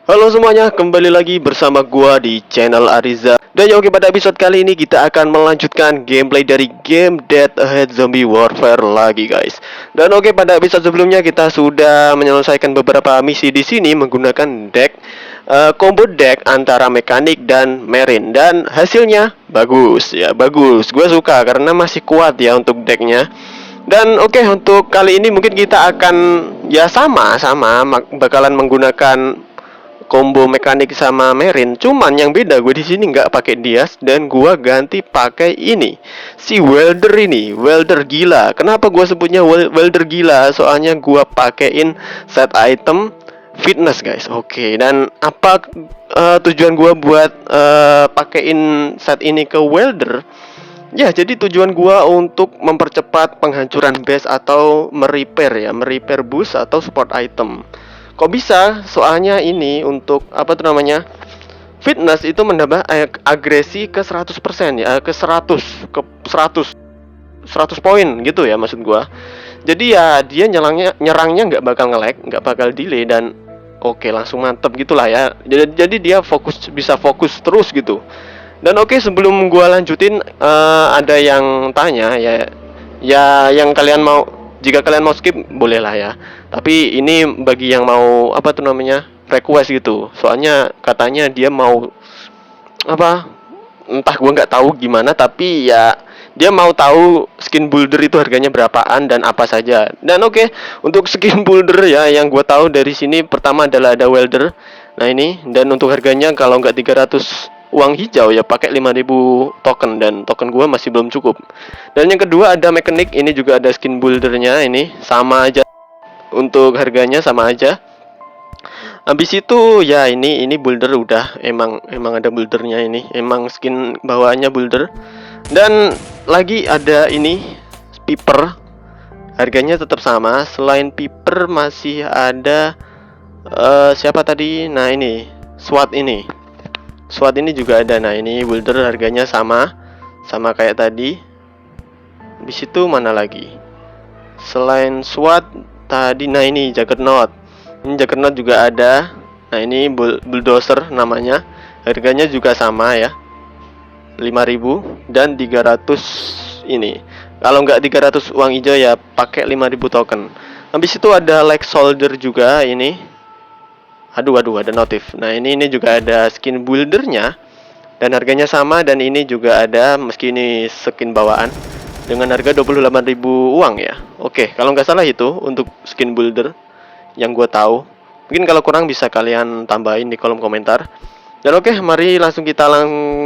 Halo semuanya, kembali lagi bersama gua di channel Ariza. Dan ya oke, pada episode kali ini kita akan melanjutkan gameplay dari game Dead Ahead Zombie Warfare lagi, guys. Dan oke, pada episode sebelumnya kita sudah menyelesaikan beberapa misi di sini menggunakan deck combo deck antara mekanik dan marine, dan hasilnya bagus ya, bagus. Gue suka karena masih kuat ya untuk decknya. Dan oke, untuk kali ini mungkin kita akan ya sama-sama bakalan menggunakan combo mekanik sama Merin. Cuman yang beda, gue di sini nggak pakai Dias dan gue ganti pakai ini, si welder ini, welder gila. Kenapa gue sebutnya welder gila? Soalnya gue pakein set item fitness, guys. Oke, dan apa tujuan gue buat pakein set ini ke welder? Ya, jadi tujuan gue untuk mempercepat penghancuran base atau merepair boost atau support item. Kok bisa? Soalnya ini untuk apa tuh namanya? Fitness itu menambah agresi ke 100% ya, ke 100, ke 100 poin gitu ya maksud gua. Jadi ya dia nyerangnya nggak bakal nge-lag, nggak bakal delay, dan oke, langsung mantep gitulah ya. Jadi dia bisa fokus terus gitu. Dan oke, sebelum gua lanjutin, ada yang tanya ya, yang kalian mau, jika kalian mau skip boleh lah ya. Tapi ini bagi yang mau apa tuh namanya, request gitu. Soalnya katanya dia mau apa, entah gua nggak tahu gimana, tapi ya dia mau tahu skin builder itu harganya berapaan dan apa saja. Dan oke, untuk skin builder ya yang gua tahu dari sini, pertama adalah ada welder. Nah ini, dan untuk harganya kalau nggak 300 uang hijau ya pakai 5.000 token, dan token gua masih belum cukup. Dan yang kedua ada mekanik, ini juga ada skin buildernya, ini sama aja, untuk harganya sama aja. Habis itu ya ini builder udah, emang ada buildernya, ini emang skin bawaannya builder. Dan lagi ada ini piper, harganya tetap sama. Selain piper masih ada siapa tadi? Nah ini SWAT ini juga ada. Nah ini builder harganya sama kayak tadi. Di situ mana lagi? Selain SWAT tadi, nah ini Juggernaut. Ini Juggernaut juga ada. Nah ini bulldozer namanya. Harganya juga sama ya, 5.000 dan 300 ini. Kalau nggak 300 uang hijau ya pakai 5.000 token. Habis itu ada like soldier juga ini. Aduh ada notif. Nah ini juga ada skin buildernya dan harganya sama, dan ini juga ada meski ini skin bawaan dengan harga 28.000 uang ya. Oke, kalau nggak salah itu untuk skin builder yang gue tahu. Mungkin kalau kurang bisa kalian tambahin di kolom komentar. Dan oke, mari langsung kita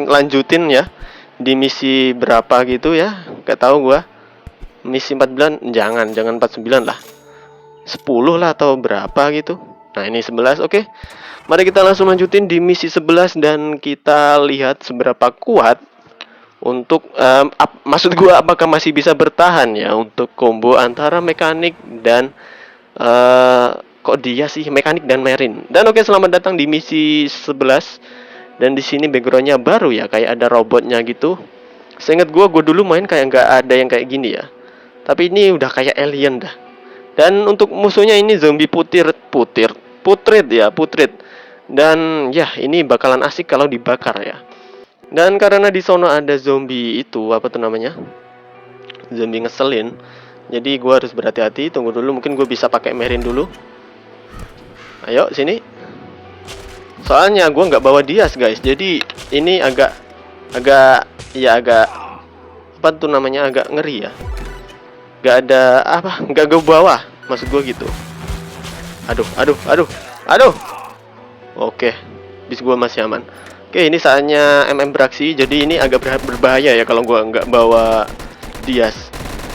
lanjutin ya. Di misi berapa gitu ya? Gak tahu gua. Misi 14, jangan 49 lah. 10 lah atau berapa gitu. Nah, ini 11. Oke. Mari kita langsung lanjutin di misi 11 dan kita lihat seberapa kuat untuk maksud gua apakah masih bisa bertahan ya untuk combo antara mekanik dan kok dia sih mekanik dan marine. Dan oke, selamat datang di misi 11. Dan di sini backgroundnya baru ya, kayak ada robotnya gitu. Seingat gue dulu main kayak nggak ada yang kayak gini ya. Tapi ini udah kayak alien dah. Dan untuk musuhnya ini zombie putrid. Dan ya ini bakalan asik kalau dibakar ya. Dan karena di sono ada zombie itu apa tuh namanya, zombie ngeselin. Jadi gue harus berhati-hati. Tunggu dulu, mungkin gue bisa pakai marine dulu. Ayo sini. Soalnya gue nggak bawa Dias guys, jadi ini agak apa tuh namanya, agak ngeri ya. Gak ada apa, nggak gue bawa, maksud gue gitu. Aduh. Oke, bis gue masih aman. Oke, ini saatnya beraksi, jadi ini agak berbahaya ya kalau gue nggak bawa Dias.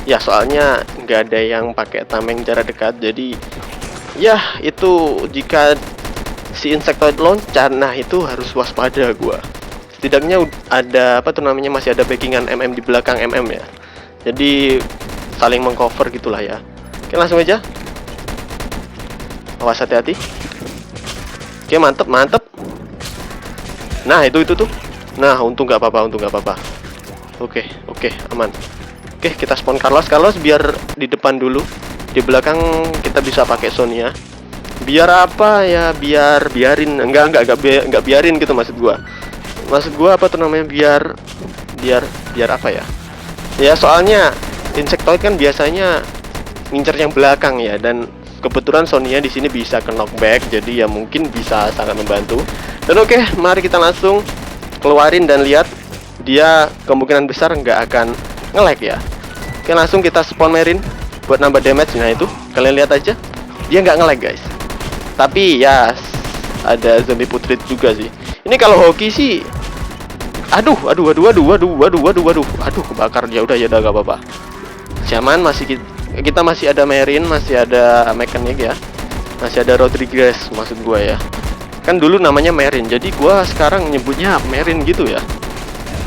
Ya soalnya nggak ada yang pakai tameng jarak dekat, jadi ya itu jika si insectoid loncat, nah itu harus waspada gua. Setidaknya ada apa tuh namanya, masih ada backingan di belakang ya. Jadi saling mengcover gitulah ya. Oke, langsung aja. Awas, hati-hati. Oke, mantep. Nah, itu tuh. Nah, untung nggak apa-apa. Oke, aman. Oke, kita spawn Carlos biar di depan dulu. Di belakang kita bisa pakai Sonya. Biar apa ya? Biarin biarin gitu maksud gua. Maksud gua apa tuh namanya? Biar apa ya? Ya soalnya Insectoid kan biasanya ngincer yang belakang ya, dan kebetulan Sonya di sini bisa ke knockback, jadi ya mungkin bisa sangat membantu. Dan oke, mari kita langsung keluarin dan lihat dia kemungkinan besar nggak akan nge-lag ya. Oke, langsung kita spawn Marine buat nambah damage. Nah itu kalian lihat aja, dia nggak nge-lag guys. Tapi ya ada zombie putrid juga sih. Ini kalau hoki sih, aduh, kebakar. Ya udah gak apa-apa. Zaman masih kita masih ada Marine, masih ada mekanik ya, masih ada Rodriguez maksud gue ya. Kan dulu namanya Marine, jadi gue sekarang nyebutnya Marine gitu ya,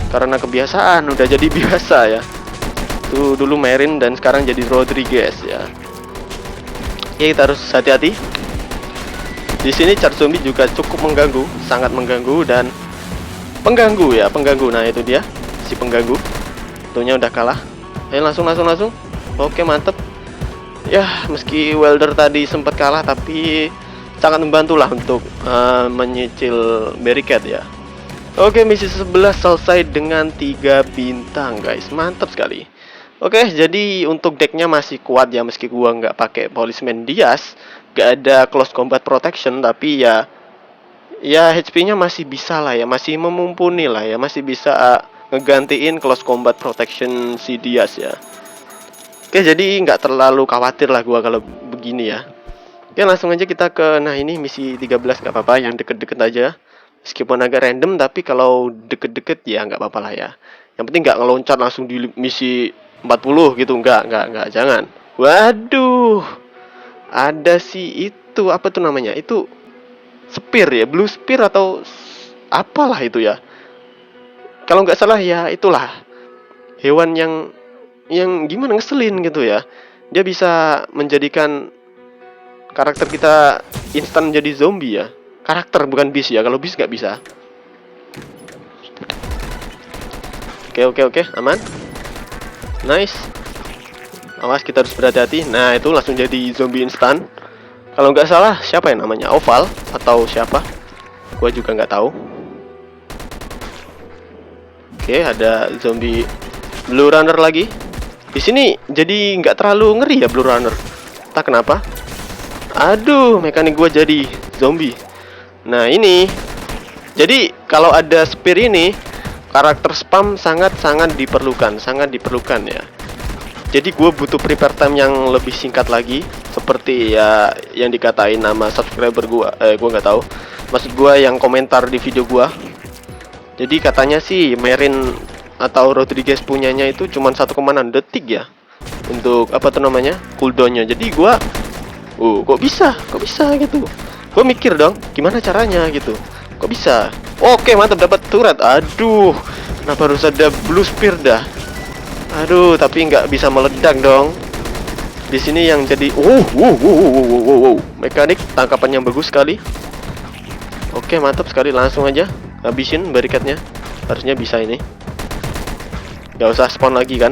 karena kebiasaan udah jadi biasa ya. Tuh dulu Marine dan sekarang jadi Rodriguez ya. Oke, kita harus hati-hati. Di sini charge zombie juga cukup mengganggu, sangat mengganggu dan pengganggu ya, pengganggu. Nah itu dia si pengganggu. Tuhnya udah kalah. Ayo langsung. Oke, mantep. Ya, meski welder tadi sempat kalah, tapi sangat membantu lah untuk menyicil barricade ya. Oke, misi 11 selesai dengan 3 bintang guys, mantap sekali. Oke, jadi untuk decknya masih kuat ya, meski gua nggak pakai Policeman Diaz, nggak ada close combat protection, tapi ya HP-nya masih bisa lah ya, masih memumpuni lah ya, masih bisa ngegantiin close combat protection si Diaz ya. Oke, jadi nggak terlalu khawatir lah gua kalau begini ya. Oke, langsung aja kita ke, nah ini misi 13 nggak apa-apa, yang deket-deket aja. Meskipun agak random, tapi kalau deket-deket ya nggak apa-apa lah ya. Yang penting nggak ngeloncat langsung di misi 40 gitu, nggak, jangan. Waduh, ada sih itu, apa tuh namanya? Itu spear ya, blue spear atau apalah itu ya. Kalau nggak salah ya itulah hewan yang gimana ngeselin gitu ya. Dia bisa menjadikan karakter kita instan jadi zombie ya. Karakter bukan beast ya. Kalau beast nggak bisa. Oke, aman. Nice. Awas, kita harus berhati-hati. Nah itu langsung jadi zombie instan. Kalau nggak salah siapa yang namanya, Oval atau siapa? Gua juga nggak tahu. Oke, ada zombie Blue Runner lagi. Di sini jadi nggak terlalu ngeri ya Blue Runner. Entah kenapa. Aduh, mekanik gua jadi zombie. Nah ini, jadi kalau ada spear ini, karakter spam sangat diperlukan ya. Jadi gue butuh prepare time yang lebih singkat lagi, seperti ya yang dikatain nama subscriber gue. Gue nggak tahu. Maksud gue yang komentar di video gue. Jadi katanya sih Marine atau Rodriguez punyanya itu cuma 1,6 detik ya untuk apa tuh namanya, cooldownnya. Jadi gue, kok bisa gitu. Gue mikir dong, gimana caranya gitu. Kok bisa? Oke, mantap, dapat turret. Aduh, kenapa harus ada blue spear dah? Aduh, tapi nggak bisa meledak dong. Di sini yang jadi, mekanik tangkapan yang bagus sekali. Oke, mantap sekali, langsung aja habisin barricade-nya. Harusnya bisa ini. Gak usah spawn lagi kan?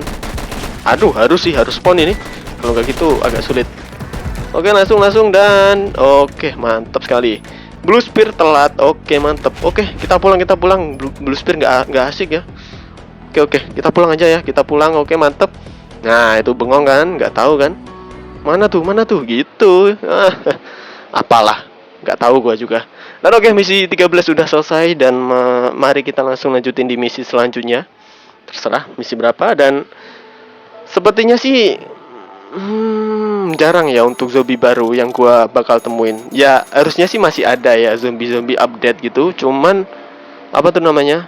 Aduh, harus spawn ini. Kalau nggak gitu agak sulit. Oke, langsung dan oke, mantap sekali. Blue spear telat. Oke, mantap. Oke, kita pulang. Blue spear nggak asik ya. Oke, kita pulang aja ya. Kita pulang. Oke, mantap. Nah, itu bengong kan? Nggak tahu kan? Mana tuh? Gitu. Apalah. Nggak tahu gua juga. Dan oke, misi 13 sudah selesai. Dan mari kita langsung lanjutin di misi selanjutnya. Terserah misi berapa. Dan sepertinya sih jarang ya untuk zombie baru yang gua bakal temuin. Ya, harusnya sih masih ada ya zombie update gitu. Cuman apa tuh namanya?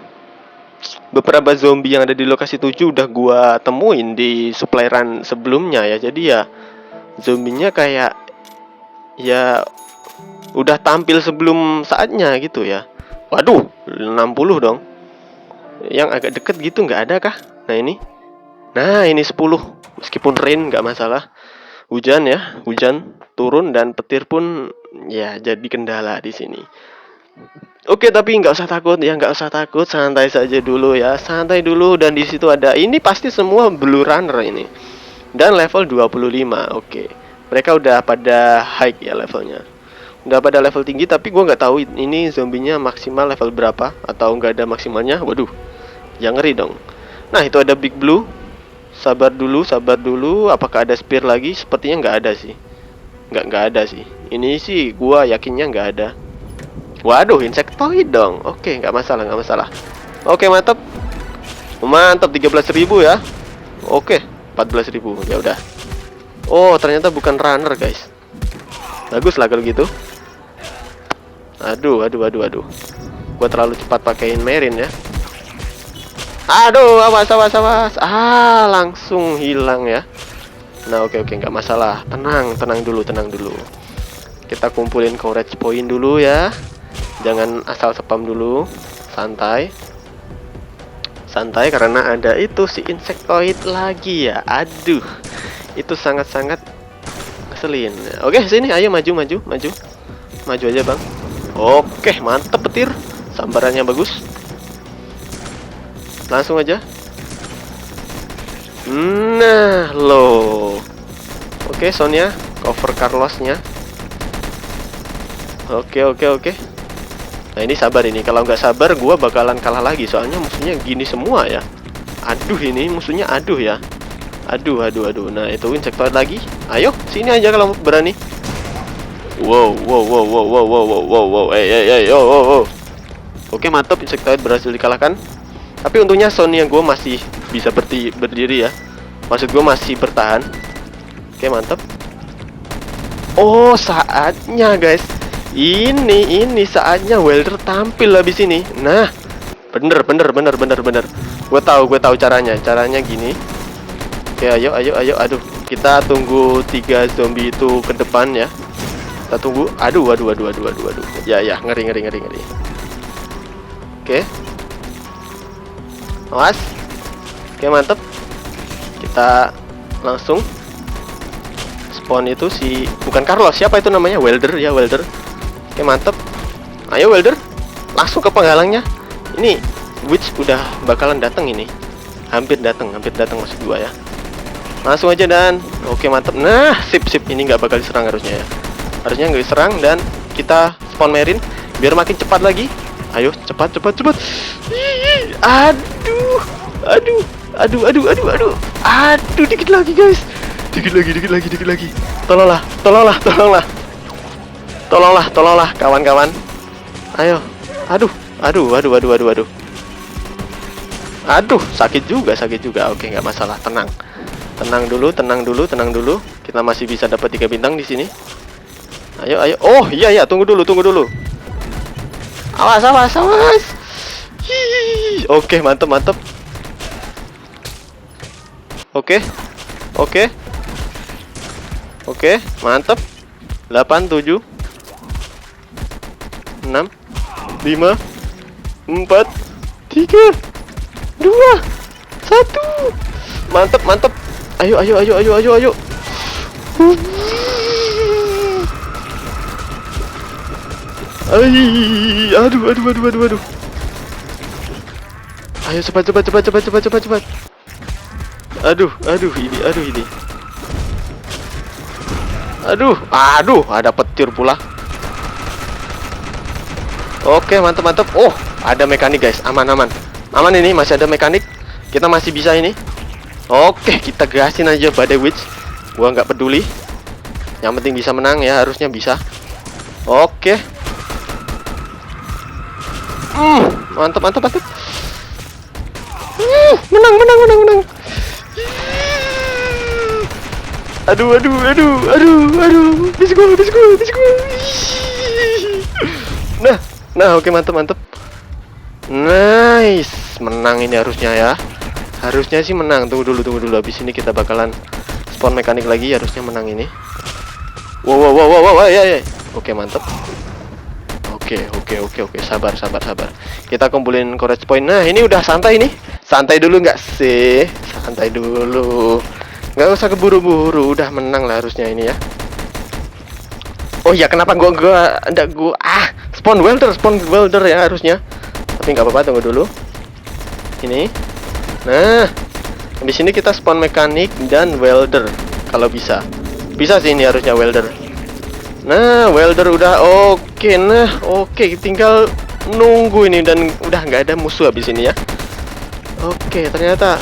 Beberapa zombie yang ada di lokasi 7 udah gua temuin di supply run sebelumnya ya. Jadi ya zombinya kayak ya udah tampil sebelum saatnya gitu ya. Waduh, 60 dong. Yang agak deket gitu nggak ada kah? Nah ini 10. Meskipun rain nggak masalah. Hujan turun dan petir pun ya jadi kendala di sini. Oke, tapi nggak usah takut, santai saja dulu ya, santai dulu. Dan di situ ada, ini pasti semua Blue Runner ini. Dan level 25, oke. Mereka udah pada high ya levelnya. Udah pada level tinggi, tapi gua nggak tahu ini zombinya maksimal level berapa atau nggak ada maksimalnya. Waduh, yang ngeri dong. Nah, itu ada Big Blue. Sabar dulu, sabar dulu. Apakah ada spear lagi? Sepertinya nggak ada sih. Nggak ada sih. Ini sih gua yakinnya nggak ada. Waduh, insectoid dong. Oke, nggak masalah, nggak masalah. Oke, mantap. Mantap, 13.000 ya. Oke, 14.000. Ya udah. Oh, ternyata bukan runner, guys. Bagus lah kalau gitu. Aduh. Gua terlalu cepat pakaiin Merin ya. Aduh, awas. Langsung hilang ya. Nah, oke, nggak masalah. Tenang dulu. Kita kumpulin courage point dulu ya. Jangan asal spam dulu. Santai karena ada itu si insectoid lagi ya. Aduh, itu sangat-sangat ngeselin. Oke, sini, ayo maju aja, Bang. Oke, mantep petir. Sambarannya bagus. Langsung aja. Nah, lo. Oke, Sonya, cover Carlosnya. Oke. Nah, ini sabar ini. Kalau nggak sabar, gua bakalan kalah lagi. Soalnya musuhnya gini semua ya. Aduh, ini musuhnya aduh ya. Aduh. Nah, itu insectoid lagi. Ayo, sini aja kalau berani. Wow. Oke, mantap, insectoid berhasil dikalahkan. Tapi untungnya Sonya gue masih bisa berdiri ya. Maksud gue masih bertahan. Oke, mantap. Oh, saatnya guys. Ini saatnya Welder tampil habis ini. Nah, bener. Gue tahu caranya. Caranya gini. Oke, ayo. Aduh, kita tunggu 3 zombie itu ke depan ya. Kita tunggu. Aduh. Ya, ngeri. Oke. Awas. Oke, mantep. Kita langsung spawn itu si bukan Carlos, siapa itu namanya? Welder ya, Welder. Oke, mantep. Ayo Welder, langsung ke penghalangnya. Ini Witch udah bakalan datang ini. Hampir datang maksud gua ya. Langsung aja dan oke, mantep. Nah, sip. Ini nggak bakal diserang harusnya ya. Harusnya nggak diserang dan kita spawn Merin biar makin cepat lagi. Ayo, cepat. Aduh, dikit lagi guys. Dikit lagi. Tolonglah kawan-kawan. Ayo. Aduh. Aduh, sakit juga. Oke, nggak masalah. Tenang dulu. Kita masih bisa dapat 3 bintang di sini. Ayo. Oh, iya, tunggu dulu. Awas. Oke, mantep. Oke, mantep. 8, 7, 6, 5, 4, 3, 2, 1. Mantep. Ayo. Aduh. Ayo cepat. Aduh, ini. Aduh, ada petir pula. Oke, mantap. Oh, ada mekanik guys, aman ini, masih ada mekanik. Kita masih bisa ini. Oke, kita gasin aja badai Witch. Gua nggak peduli. Yang penting bisa menang ya, harusnya bisa. Oke. Mantap. Menang. Aduh. Let's go. Nah, oke, mantap. Nice, menang ini harusnya ya. Harusnya sih menang. Tunggu dulu. Habis ini kita bakalan spawn mekanik lagi, harusnya menang ini. Wow, ya. Oke, mantap. Oke. Sabar. Kita kumpulin courage point. Nah, ini udah santai nih. Santai dulu nggak sih? Santai dulu. Nggak usah keburu-buru. Udah menang lah harusnya ini ya. Oh iya, kenapa gua spawn welder ya harusnya. Tapi nggak apa-apa, tunggu dulu. Ini. Nah, di sini kita spawn mekanik dan welder kalau bisa. Bisa sih ini harusnya welder. Nah, welder udah oke. Nah, oke, tinggal nunggu ini dan udah nggak ada musuh habis ini ya. Oke, ternyata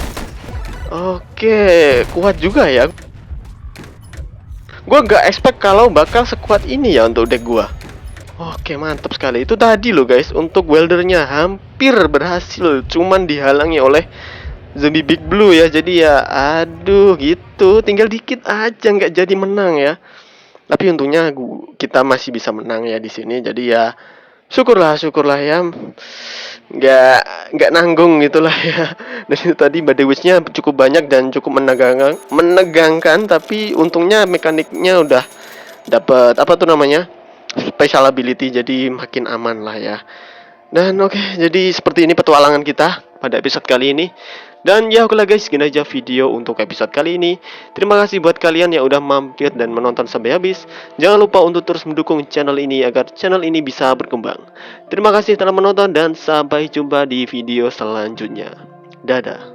oke, kuat juga ya. Gua nggak expect kalau bakal sekuat ini ya untuk deck gua. Oke, mantap sekali. Itu tadi loh guys, untuk weldernya hampir berhasil, cuman dihalangi oleh zombie Big Blue ya. Jadi ya, aduh gitu, tinggal dikit aja nggak jadi menang ya. Tapi untungnya kita masih bisa menang ya di sini. Jadi ya, syukurlah ya. nggak nggak nanggung gitulah ya. Dan itu tadi body witch-nya cukup banyak dan cukup menegangkan, tapi untungnya mekaniknya udah dapat apa tuh namanya, special ability, jadi makin aman lah ya. Dan oke, jadi seperti ini petualangan kita pada episode kali ini. Dan ya oke lah guys, segini aja video untuk episode kali ini. Terima kasih buat kalian yang udah mampir dan menonton sampai habis. Jangan lupa untuk terus mendukung channel ini agar channel ini bisa berkembang. Terima kasih telah menonton dan sampai jumpa di video selanjutnya. Dadah.